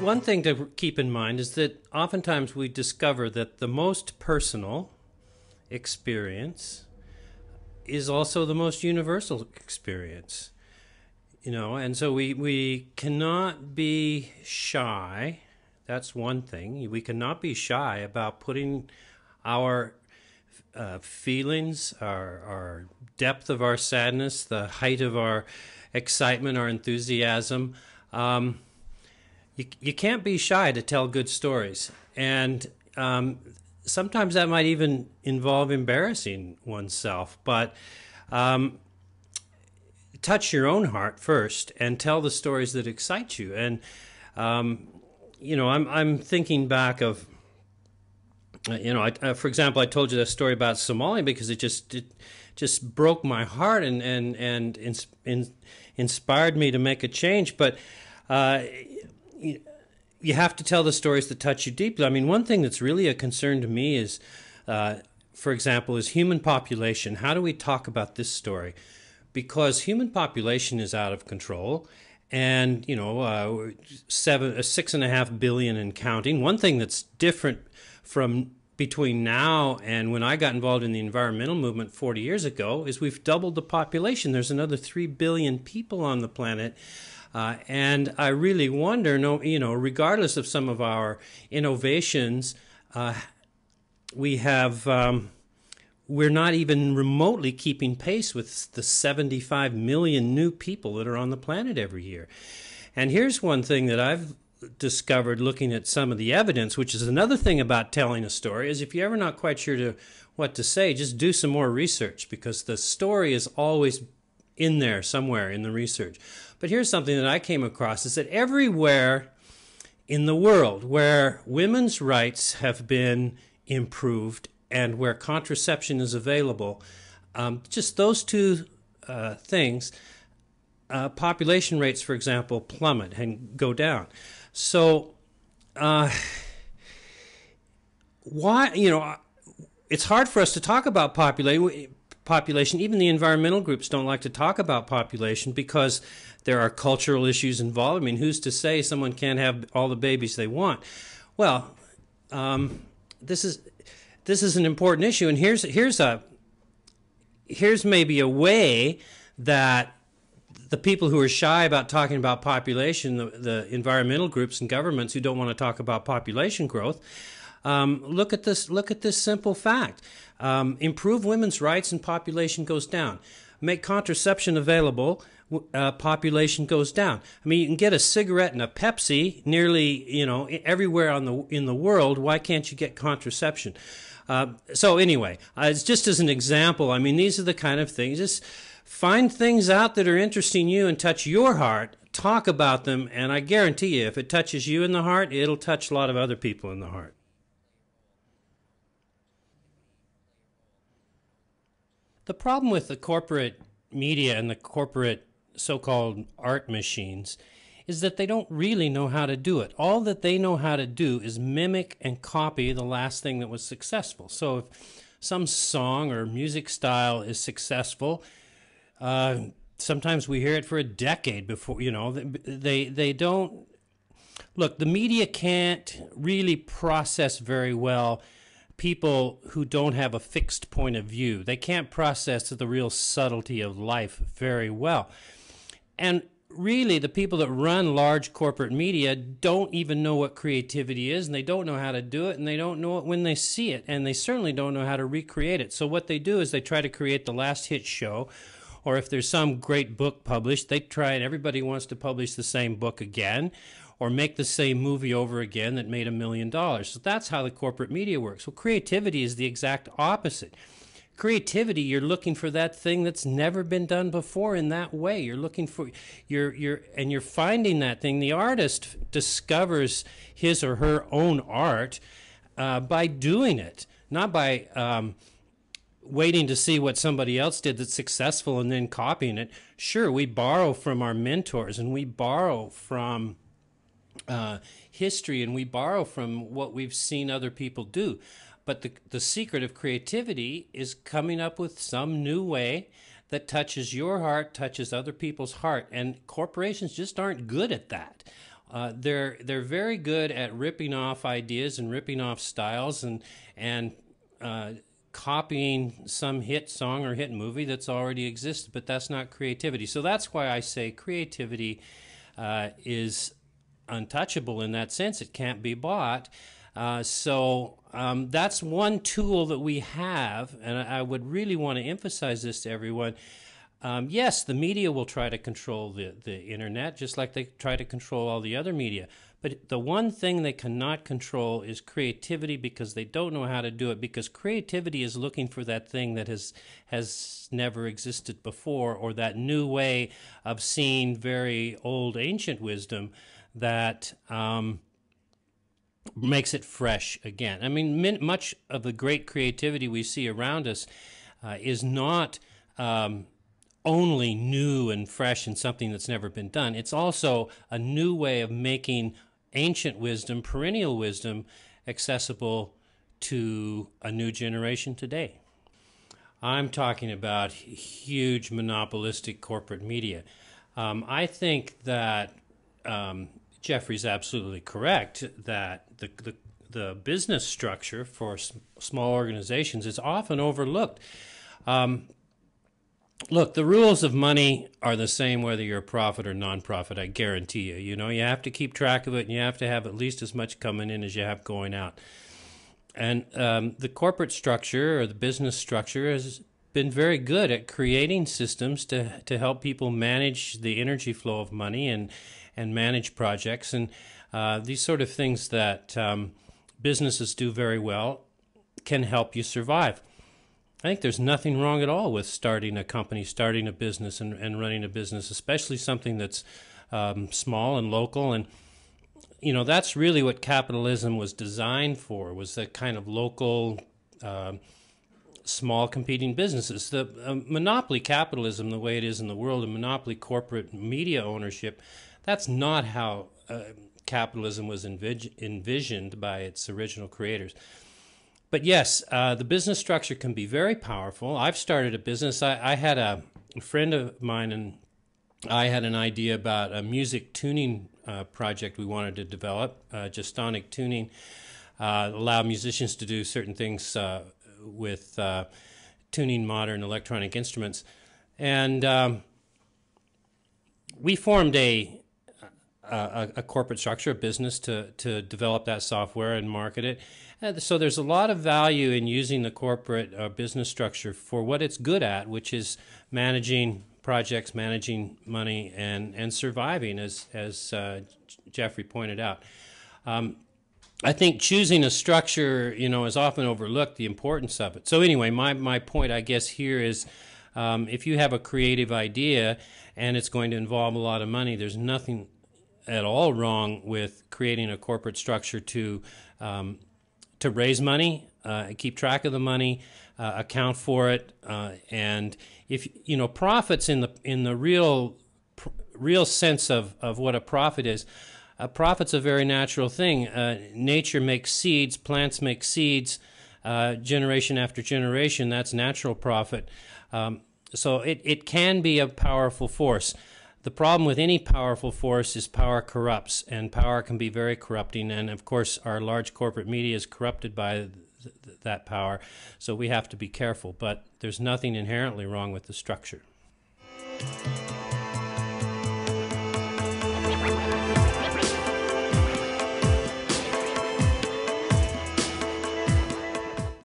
one thing to keep in mind is that oftentimes we discover that the most personal experience is also the most universal experience. And so we cannot be shy. That's one thing. We cannot be shy about putting our feelings, our depth of our sadness, the height of our excitement, our enthusiasm. You can't be shy to tell good stories. And sometimes that might even involve embarrassing oneself. But touch your own heart first and tell the stories that excite you. And I'm thinking back of, for example, I told you that story about Somalia because it just broke my heart and inspired me to make a change. But you have to tell the stories that touch you deeply. I mean, one thing that's really a concern to me is, for example, is human population. How do we talk about this story? Because human population is out of control, and 6.5 billion and counting. One thing that's different from between now and when I got involved in the environmental movement 40 years ago is we've doubled the population. There's another 3 billion people on the planet. And I really wonder, regardless of some of our innovations, we're not even remotely keeping pace with the 75 million new people that are on the planet every year. And here's one thing that I've discovered looking at some of the evidence, which is another thing about telling a story, is if you're ever not quite sure what to say, just do some more research, because the story is always in there somewhere in the research. But here's something that I came across, is that everywhere in the world where women's rights have been improved and where contraception is available, just those two things, population rates, for example, plummet and go down. So why, it's hard for us to talk about population. Even the environmental groups don't like to talk about population because there are cultural issues involved. I mean, who's to say someone can't have all the babies they want? Well, this is an important issue, and here's maybe a way that the people who are shy about talking about population, the environmental groups and governments who don't want to talk about population growth, look at this simple fact. Improve women's rights and population goes down. Make contraception available, population goes down. I mean, you can get a cigarette and a Pepsi nearly, everywhere in the world. Why can't you get contraception? So anyway, it's just as an example. I mean, these are the kind of things. Just find things out that are interesting you and touch your heart. Talk about them, and I guarantee you, if it touches you in the heart, it'll touch a lot of other people in the heart. The problem with the corporate media and the corporate so-called art machines is that they don't really know how to do it. All that they know how to do is mimic and copy the last thing that was successful. So if some song or music style is successful, sometimes we hear it for a decade before, they don't... Look, the media can't really process very well people who don't have a fixed point of view. They can't process the real subtlety of life very well. And really, the people that run large corporate media don't even know what creativity is, and they don't know how to do it, and they don't know it when they see it, and they certainly don't know how to recreate it. So what they do is they try to create the last hit show, or if there's some great book published, they try, and everybody wants to publish the same book again, or make the same movie over again that made $1 million. So that's how the corporate media works. Well, creativity is the exact opposite. Creativity, you're looking for that thing that's never been done before in that way. You're looking for, you're finding that thing. The artist discovers his or her own art by doing it, not by waiting to see what somebody else did that's successful and then copying it. Sure, we borrow from our mentors, and we borrow from history, and we borrow from what we've seen other people do. But the secret of creativity is coming up with some new way that touches your heart, touches other people's heart. And corporations just aren't good at that. They're very good at ripping off ideas and ripping off styles and copying some hit song or hit movie that's already existed, but that's not creativity. So that's why I say creativity is untouchable in that sense. It can't be bought. So that's one tool that we have, and I would really want to emphasize this to everyone. Yes, the media will try to control the internet, just like they try to control all the other media. But the one thing they cannot control is creativity, because they don't know how to do it, because creativity is looking for that thing that has never existed before, or that new way of seeing very old ancient wisdom that makes it fresh again. I mean, much of the great creativity we see around us is not only new and fresh and something that's never been done. It's also a new way of making ancient wisdom, perennial wisdom, accessible to a new generation today. I'm talking about huge monopolistic corporate media. I think that Jeffrey's absolutely correct that the business structure for small organizations is often overlooked. Look, the rules of money are the same whether you're a profit or non-profit, I guarantee you. You know, you have to keep track of it, and you have to have at least as much coming in as you have going out. And the corporate structure or the business structure has been very good at creating systems to help people manage the energy flow of money and manage projects. And these sort of things that businesses do very well can help you survive. I think there's nothing wrong at all with starting a company, starting a business, and running a business, especially something that's small and local. And, you know, that's really what capitalism was designed for, was that kind of local, small competing businesses. The monopoly capitalism, the way it is in the world, and monopoly corporate media ownership, that's not how capitalism was envisioned by its original creators. But yes, the business structure can be very powerful. I've started a business. I had a friend of mine, and I had an idea about a music tuning project we wanted to develop, gestonic tuning, allow musicians to do certain things with tuning modern electronic instruments. And we formed a corporate structure, a business to develop that software and market it. So there's a lot of value in using the corporate business structure for what it's good at, which is managing projects, managing money, and surviving, as Jeffrey pointed out. I think choosing a structure, you know, is often overlooked, the importance of it. So anyway, my point, I guess, here is if you have a creative idea and it's going to involve a lot of money, there's nothing at all wrong with creating a corporate structure to raise money, keep track of the money, account for it, and if you know profits in the real sense of what a profit is. A profit's a very natural thing. Nature makes seeds, plants make seeds, generation after generation. That's natural profit. So it can be a powerful force. The problem with any powerful force is power corrupts, and power can be very corrupting. And of course, our large corporate media is corrupted by that power, so we have to be careful. But there's nothing inherently wrong with the structure.